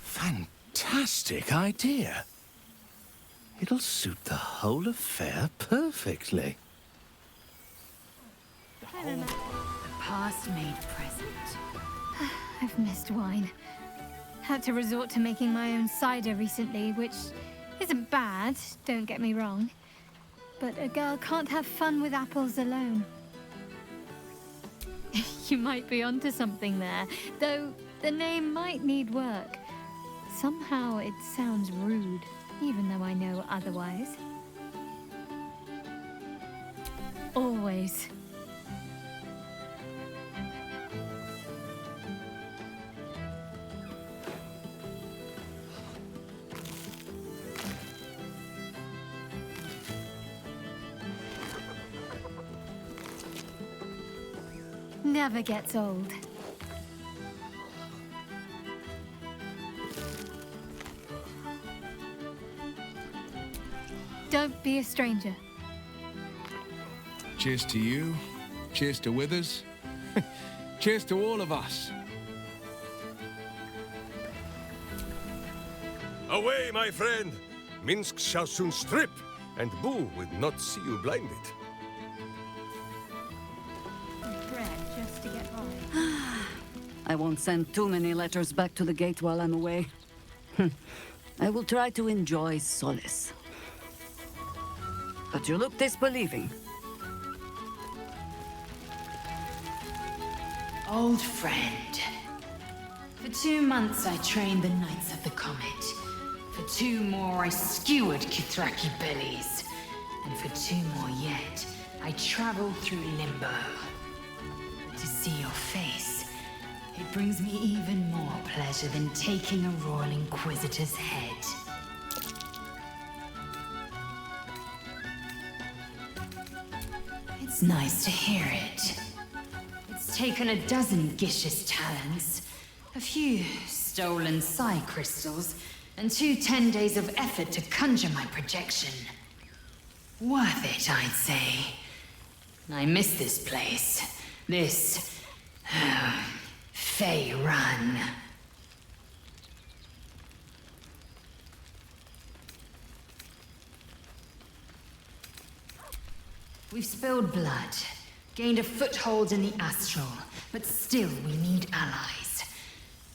Fantastic idea. It'll suit the whole affair perfectly. The past-made present. I've missed wine. Had to resort to making my own cider recently, which isn't bad, don't get me wrong. But a girl can't have fun with apples alone. You might be onto something there, though the name might need work. Somehow it sounds rude, even though I know otherwise. Always. Never gets old. Don't be a stranger. Cheers to you. Cheers to Withers. Cheers to all of us. Away, my friend! Minsc shall soon strip, and Boo will not see you blinded. Bread just to get by. I won't send too many letters back to the gate while I'm away. I will try to enjoy solace. But you look disbelieving. Old friend. For 2 months I trained the Knights of the Comet. For 2 more I skewered Kithraki bellies. And for 2 more yet, I traveled through Limbo. To see your face, it brings me even more pleasure than taking a Royal Inquisitor's head. It's nice to hear it. It's taken a dozen Gish's talents, a few stolen psi crystals, and 2 10 days of effort to conjure my projection. Worth it, I'd say. I miss this place. This... Fey Run. We've spilled blood, gained a foothold in the astral, but still we need allies.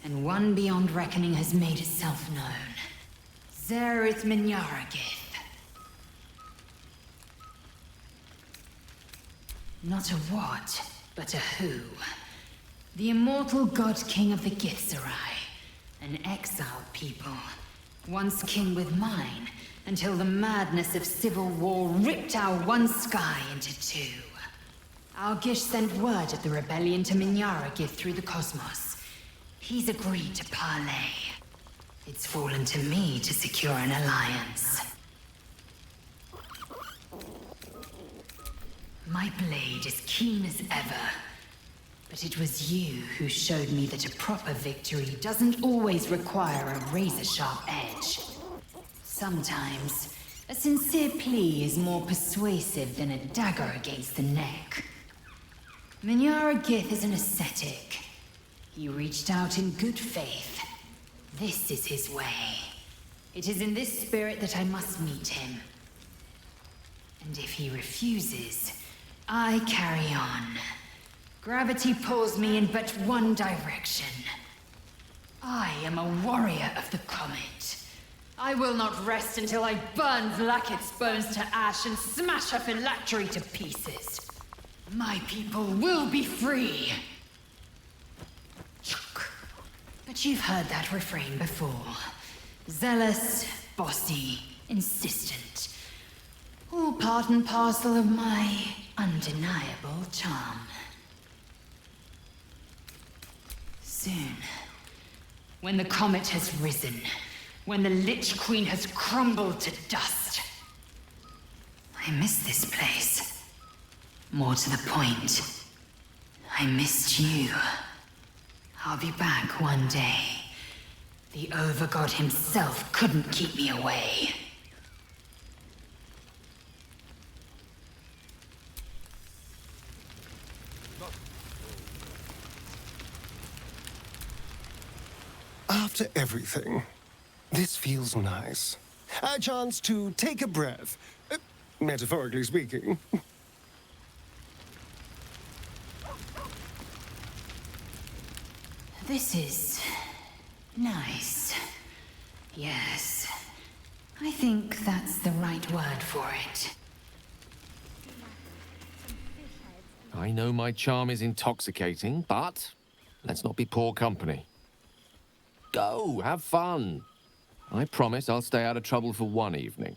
And one beyond reckoning has made itself known. Zerith Minyaragith. Not a what, but a who. The immortal god king of the Githzerai. An exiled people. Once kin with mine, until the madness of civil war ripped our one sky into 2. Our Gish sent word of the rebellion to Minyaragith through the cosmos. He's agreed to parley. It's fallen to me to secure an alliance. My blade is keen as ever. But it was you who showed me that a proper victory doesn't always require a razor-sharp edge. Sometimes, a sincere plea is more persuasive than a dagger against the neck. Minyaragith is an ascetic. He reached out in good faith. This is his way. It is in this spirit that I must meet him. And if he refuses, I carry on. Gravity pulls me in but one direction. I am a warrior of the Comet. I will not rest until I burn Vlaakith's bones to ash and smash her phylactery to pieces. My people will be free. But you've heard that refrain before. Zealous, bossy, insistent. All part and parcel of my undeniable charm. Soon, When the comet has risen. When the Lich Queen has crumbled to dust. I miss this place. More to the point, I missed you. I'll be back one day. The Overgod himself couldn't keep me away. After everything, this feels nice. A chance to take a breath, metaphorically speaking. This is nice. Yes. I think that's the right word for it. I know my charm is intoxicating, but let's not be poor company. Go, have fun. I promise I'll stay out of trouble for one evening.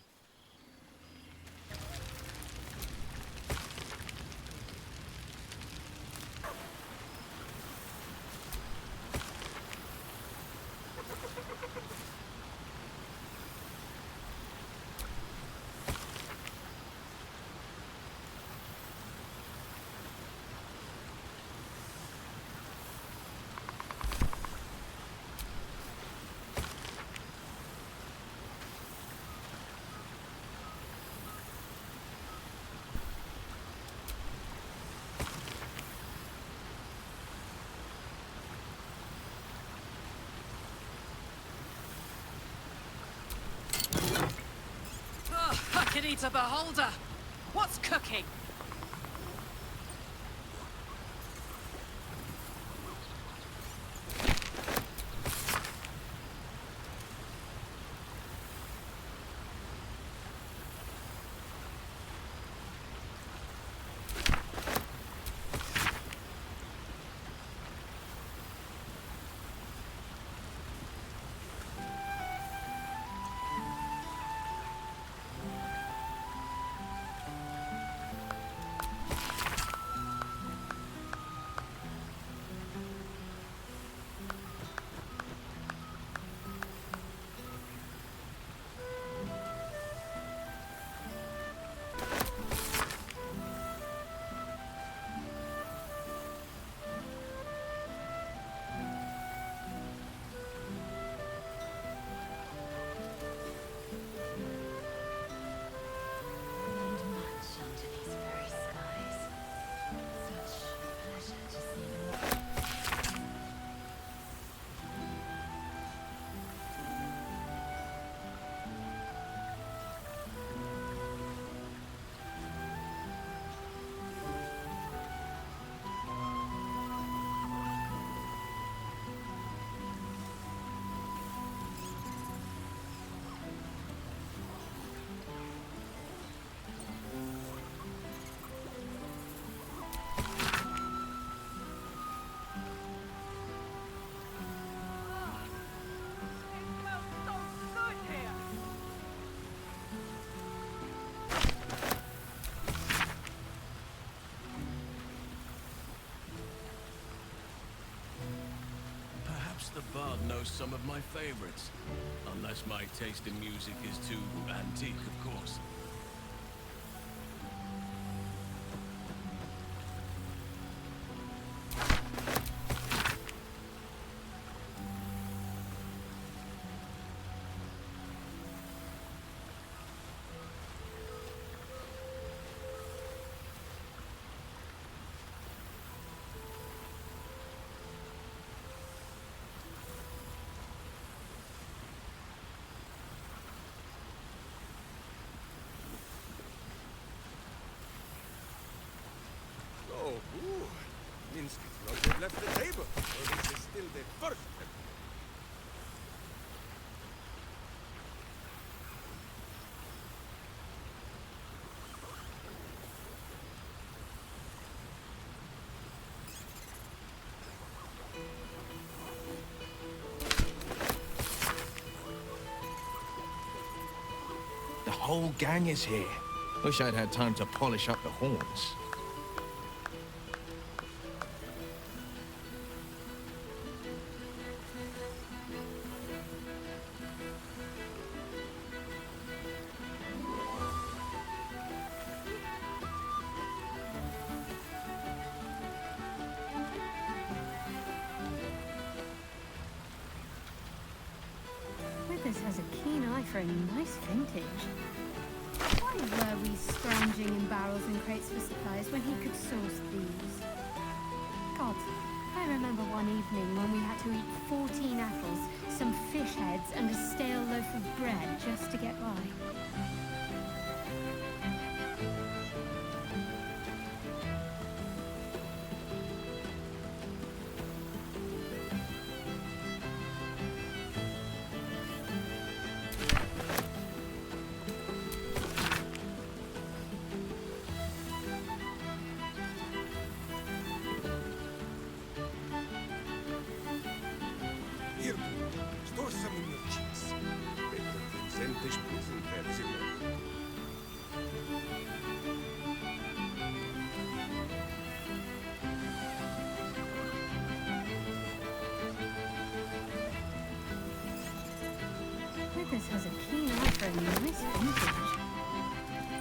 Can eat a beholder. What's cooking? The bard knows some of my favorites. Unless my taste in music is too antique, of course. Minsc is not yet left the table, so this is still the first. The whole gang is here. Wish I'd had time to polish up the horns. Withers has a keen eye for a nice vintage. Why were we scrounging in barrels and crates for supplies when he could source these? God, I remember one evening when we had to eat 14 apples, some fish heads, and a stale loaf of bread just to get by. Here, store some in your cheeks. Better than Zentish prison pets in there. Withers has a keen eye for a nice vintage.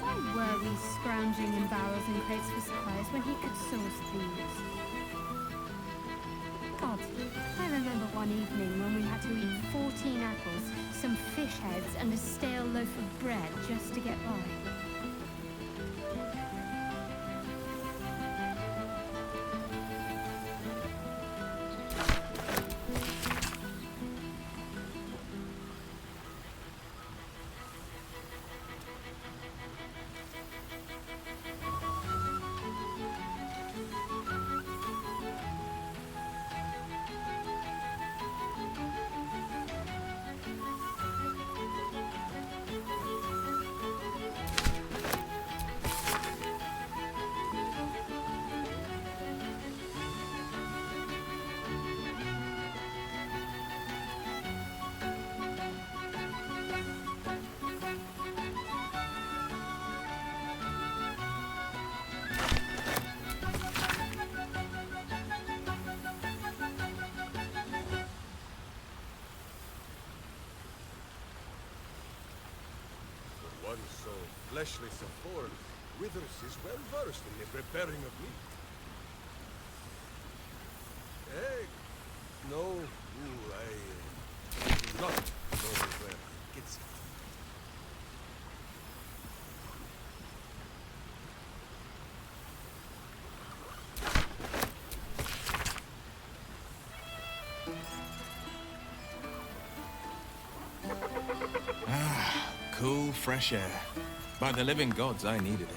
Why were we scrounging in barrels and crates for supplies when he could source these? God, I remember one evening when we had to eat 14 apples, some fish heads, and a stale loaf of bread just to get by. One so fleshless a form, Withers is well versed in the preparing of meat. Hey, no, I do not know where he gets it. Cool, fresh air. By the living gods, I needed it.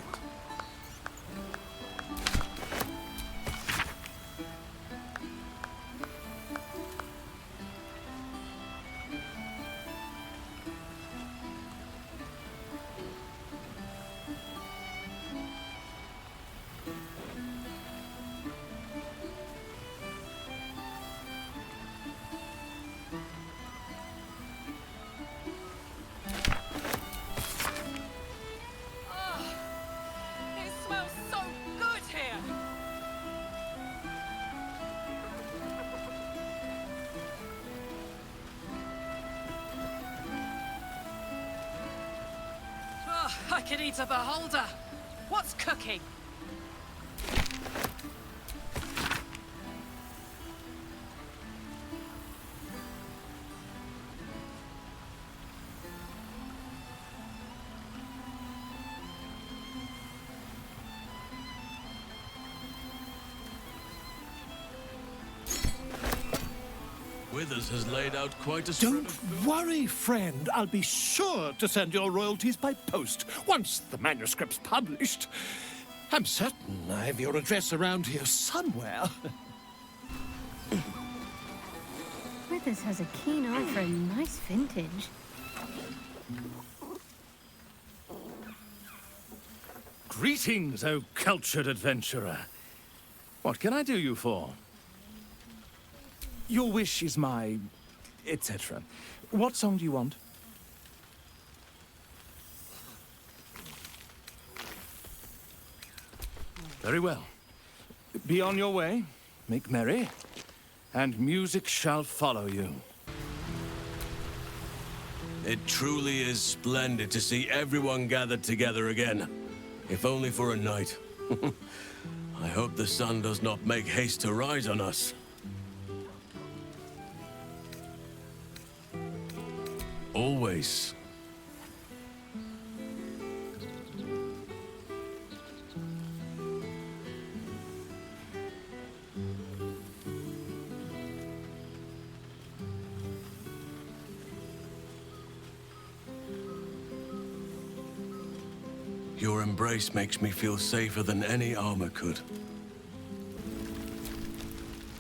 I could eat a beholder. What's cooking? Withers has laid out quite a Don't worry, friend. I'll be sure to send your royalties by post once the manuscript's published. I'm certain I have your address around here somewhere. Withers has a keen eye for a nice vintage. Greetings, O cultured adventurer. What can I do you for? Your wish is my... etc. What song do you want? Very well. Be on your way, make merry, and music shall follow you. It truly is splendid to see everyone gathered together again. If only for a night. I hope the sun does not make haste to rise on us. Always. Your embrace makes me feel safer than any armor could.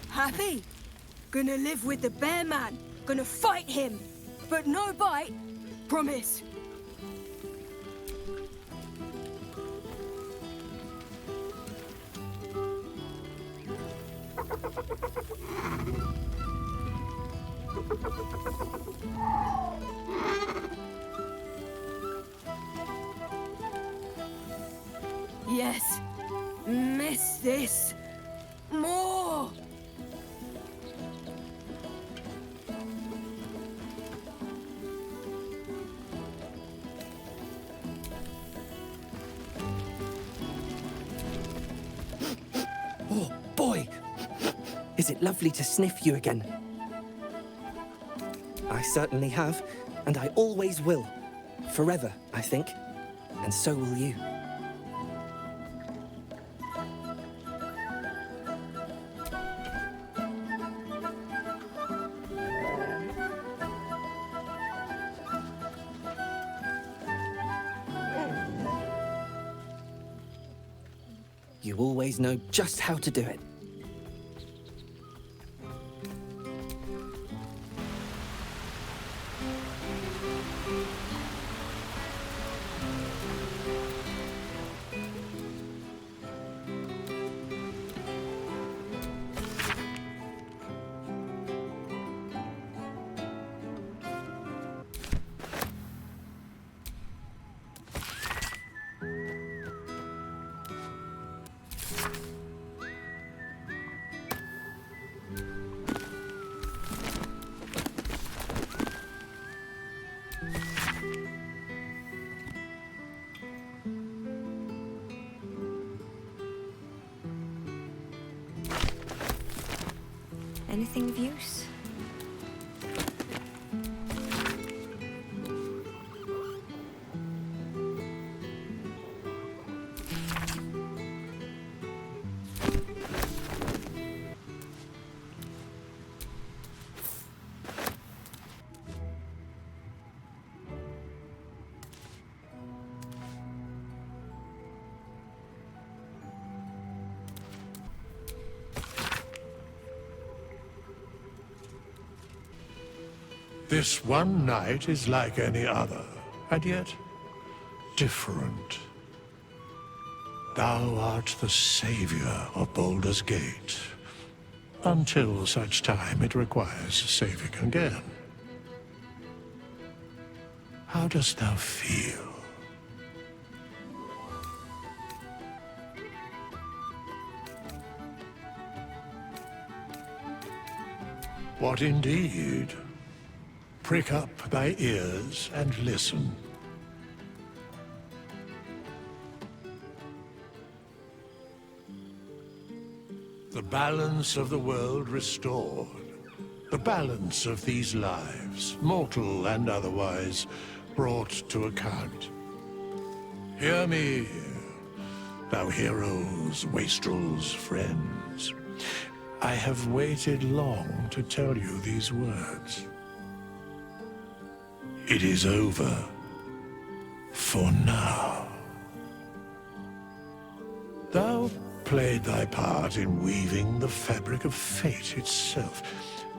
Happy? Gonna live with the bear man. Gonna fight him. But no bite. Promise. Yes. Miss this. More. Oh, boy! Is it lovely to sniff you again? I certainly have, and I always will. Forever, I think. And so will you. You always know just how to do it. Anything of use? This one night is like any other, and yet different. Thou art the savior of Baldur's Gate, until such time it requires saving again. How dost thou feel? What indeed? Prick up thy ears and listen. The balance of the world restored. The balance of these lives, mortal and otherwise, brought to account. Hear me, thou heroes, wastrels, friends. I have waited long to tell you these words. It is over. For now. Thou played thy part in weaving the fabric of fate itself,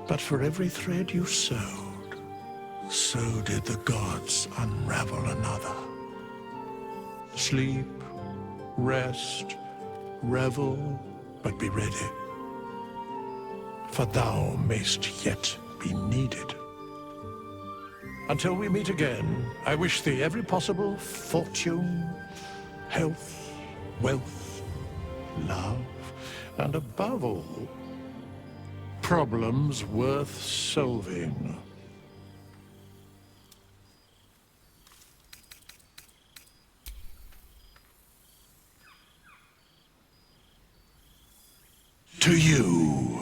but for every thread you sewed, so did the gods unravel another. Sleep, rest, revel, but be ready. For thou mayst yet be needed. Until we meet again, I wish thee every possible fortune, health, wealth, love, and above all, problems worth solving. To you.